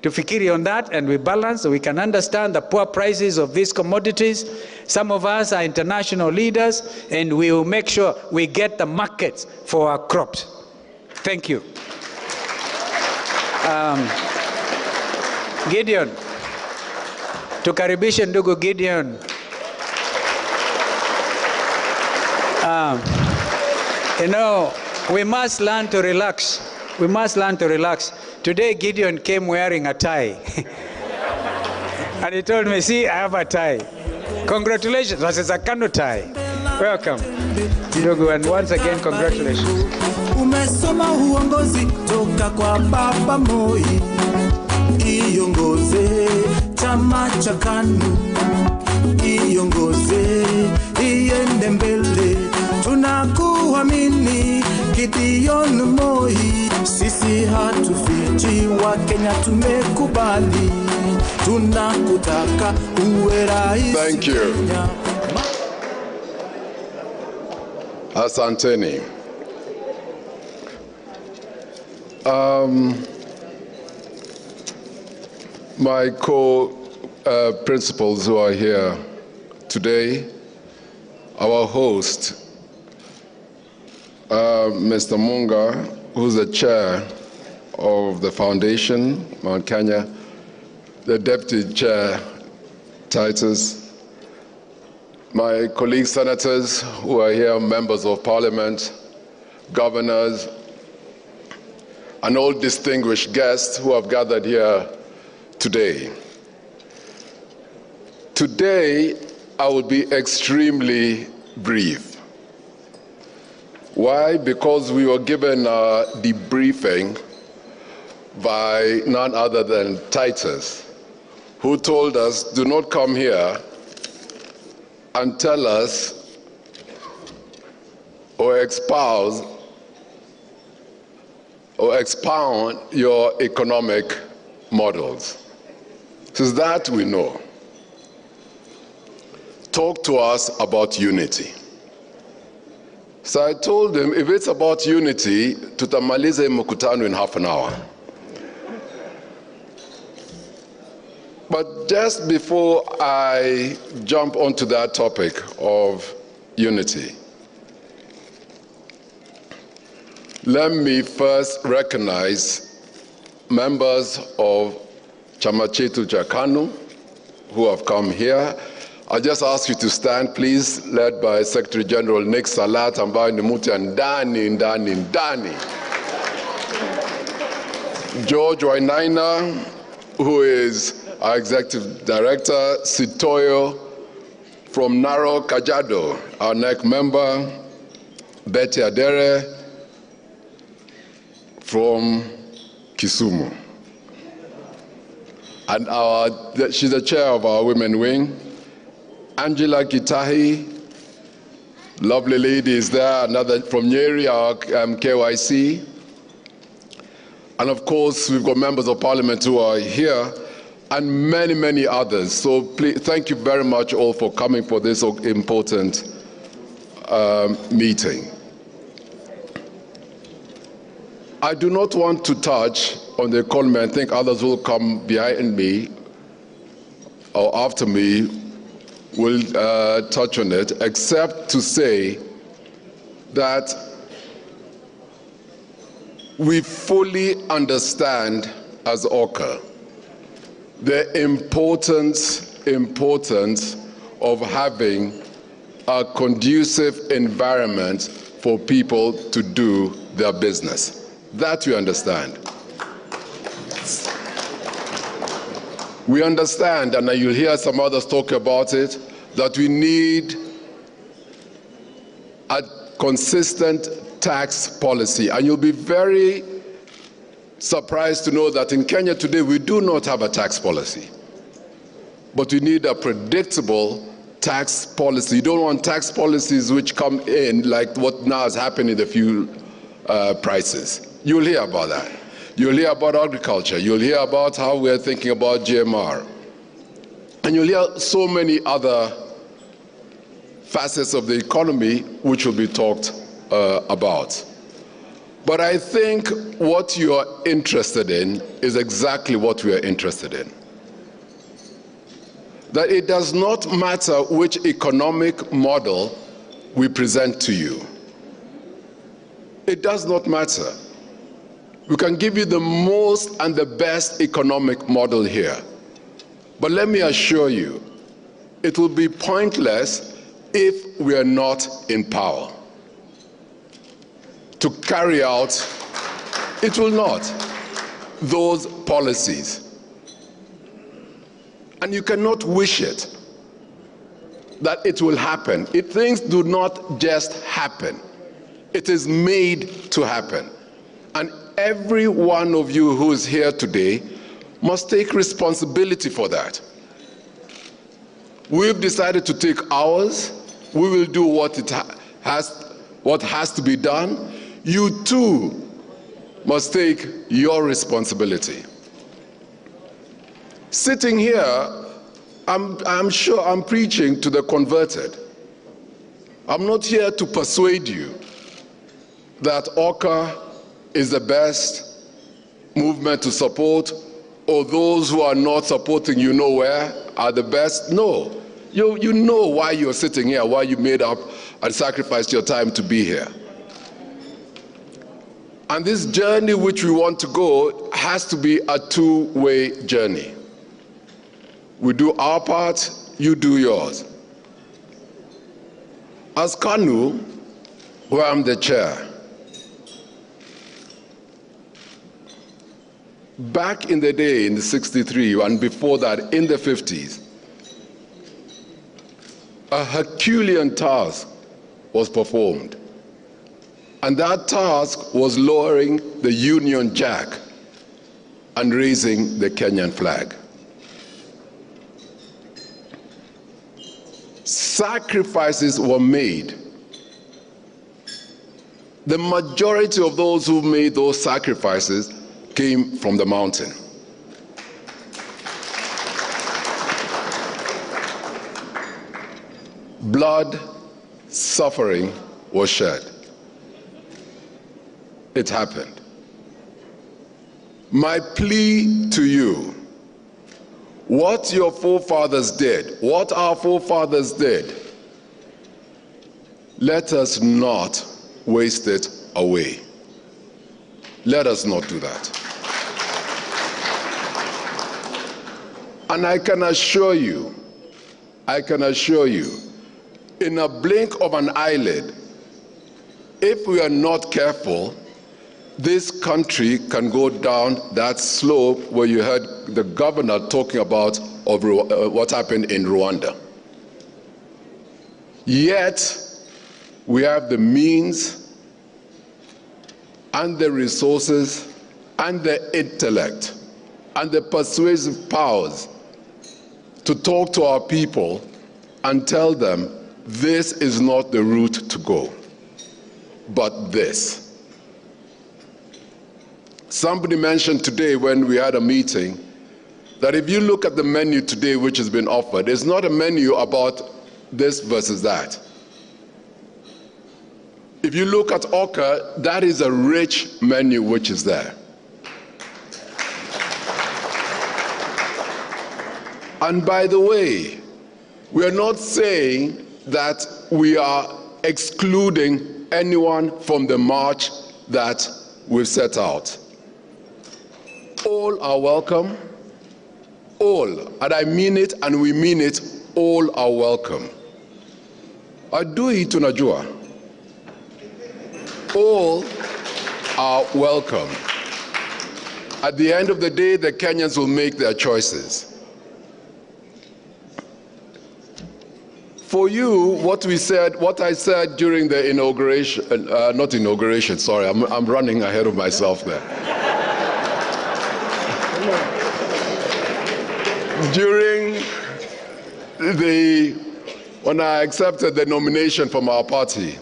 Tufikiri on that and we balance so we can understand the poor prices of these commodities. Some of us are international leaders and we will make sure we get the markets for our crops. Thank you. Gideon. Tukaribishe ndugu Gideon. You know, we must learn to relax. We must learn to relax. Today, Gideon came wearing a tie. And he told me, see, I have a tie. Congratulations. That is a Kano tie. Welcome. Ndugu, and once again, congratulations. Umesoma uongozi toka kwa Baba Moi. Iongoze chama cha KANU. Iongoze iende mbele. Tunakuamini Gideon Moi. Sisi hatufichi, wa Kenya tumekubali. Tunakutaka uwe rais. Thank you. Asanteni. My co-principals who are here today, our host, Mr. Munga, who's the chair of the foundation, Mount Kenya, the deputy chair, Titus, my colleague senators who are here, members of parliament, governors, and all distinguished guests who have gathered here today. Today, I will be extremely brief. Why? Because we were given a debriefing by none other than Titus, who told us, do not come here and tell us or espouse or expound your economic models. So that we know. Talk to us about unity. So I told him, if it's about unity, tutamalize mkutano in half an hour. But just before I jump onto that topic of unity, let me first recognize members of Chama Chetu cha KANU who have come here. I just ask you to stand, please, led by Secretary General Nick Salat, ambaye ni mtu ya ndani. George Wainaina, who is our Executive Director, Sitoyo from Narok, Kajiado, our NEC member, Betty Adere from Kisumu. And she's the chair of our women wing. Angela Gitahi, lovely lady is there, another from Nyeri, our KYC. And of course, we've got members of parliament who are here, and many, many others. So please, thank you very much all for coming for this important meeting. I do not want to touch on the economy. I think others will come behind me or after me will touch on it, except to say that we fully understand as OCA the importance of having a conducive environment for people to do their business. That we understand. We understand, and you'll hear some others talk about it, that we need a consistent tax policy. And you'll be very surprised to know that in Kenya today, we do not have a tax policy. But we need a predictable tax policy. You don't want tax policies which come in like what now has happened in the fuel prices. You'll hear about that. You'll hear about agriculture. You'll hear about how we're thinking about GMR. And you'll hear so many other facets of the economy which will be talked about. But I think what you are interested in is exactly what we are interested in. That it does not matter which economic model we present to you. It does not matter. We can give you the most and the best economic model here. But let me assure you, it will be pointless if we are not in power to carry out, it will not, those policies. And you cannot wish it, that it will happen. Things do not just happen. It is made to happen. And every one of you who is here today must take responsibility for that. We've decided to take ours. We will do what has to be done. You too must take your responsibility. Sitting here, I'm sure I'm preaching to the converted. I'm not here to persuade you that OCA is the best movement to support, or those who are not supporting you nowhere are the best. No. You know why you're sitting here, why you made up and sacrificed your time to be here. And this journey which we want to go has to be a two-way journey. We do our part, you do yours. As KANU, where I'm the chair, back in the day, in the 63, and before that, in the 50s, a Herculean task was performed. And that task was lowering the Union Jack and raising the Kenyan flag. Sacrifices were made. The majority of those who made those sacrifices came from the mountain. Blood, suffering was shed. It happened. My plea to you, what your forefathers did, what our forefathers did, let us not waste it away. Let us not do that. And I can assure you, in a blink of an eyelid, if we are not careful, this country can go down that slope where you heard the governor talking about what happened in Rwanda. Yet, we have the means and the resources and the intellect and the persuasive powers to talk to our people and tell them this is not the route to go, but this. Somebody mentioned today when we had a meeting that if you look at the menu today which has been offered, it's not a menu about this versus that. If you look at OCA, that is a rich menu which is there. And by the way, we are not saying that we are excluding anyone from the march that we've set out. All are welcome. All, and I mean it and we mean it, all are welcome. Adui tunajua. All are welcome. At the end of the day, the Kenyans will make their choices. For you, what I said during the inauguration, not inauguration, sorry, I'm running ahead of myself there. When I accepted the nomination from our party,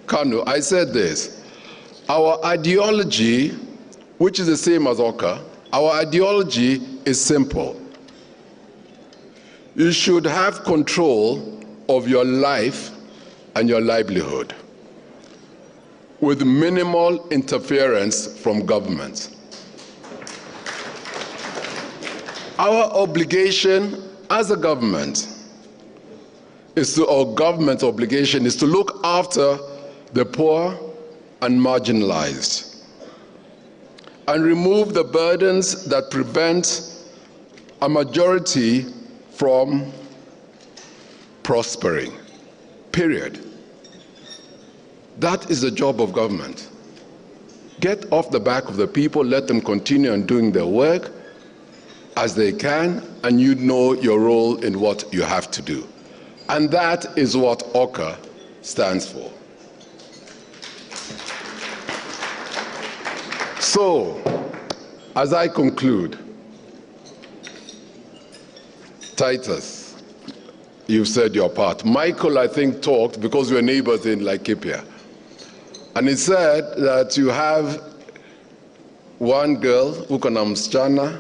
KANU, I said this: our ideology, which is the same as OCA, our ideology is simple. You should have control of your life and your livelihood. with minimal interference from government. Our obligation as a government government obligation is to look after the poor and marginalized and remove the burdens that prevent a majority from prospering. Period. That is the job of government. Get off the back of the people, let them continue on doing their work as they can, and you know your role in what you have to do. And that is what OCA stands for. So, as I conclude, Titus, you've said your part. Michael, I think, talked because we're neighbors in Laikipia. And he said that you have one girl, uko na msichana,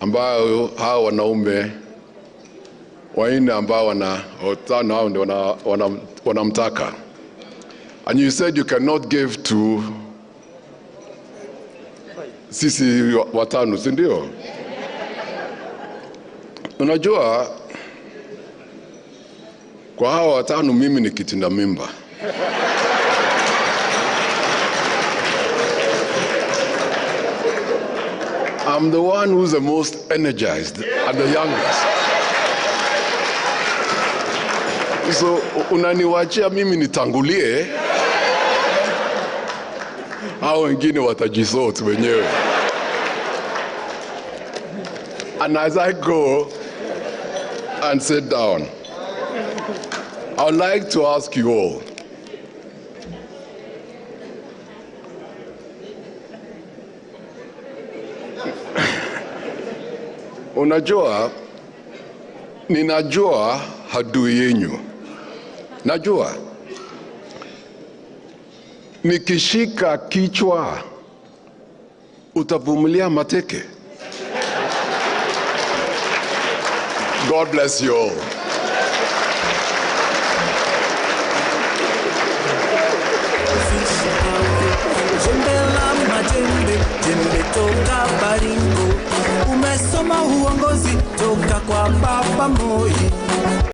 ambao hao wanaume waine ambao wanamtaka. And you said you cannot give to sisi watano, si ndio? Unajua, kwa hao watano mimi ni kitinda mimba. I'm the one who's the most energized and the youngest. So, unaniwachia mimi nitangulie, hao wengine watajisort wenyewe. And as I go and sit down, I would like to ask you all, unajua, ninajua hadui yenyu. Najua, nikishika kichwa, utavumilia mateke. God bless you all. Umesoma uongozi toka kwa Baba Moi.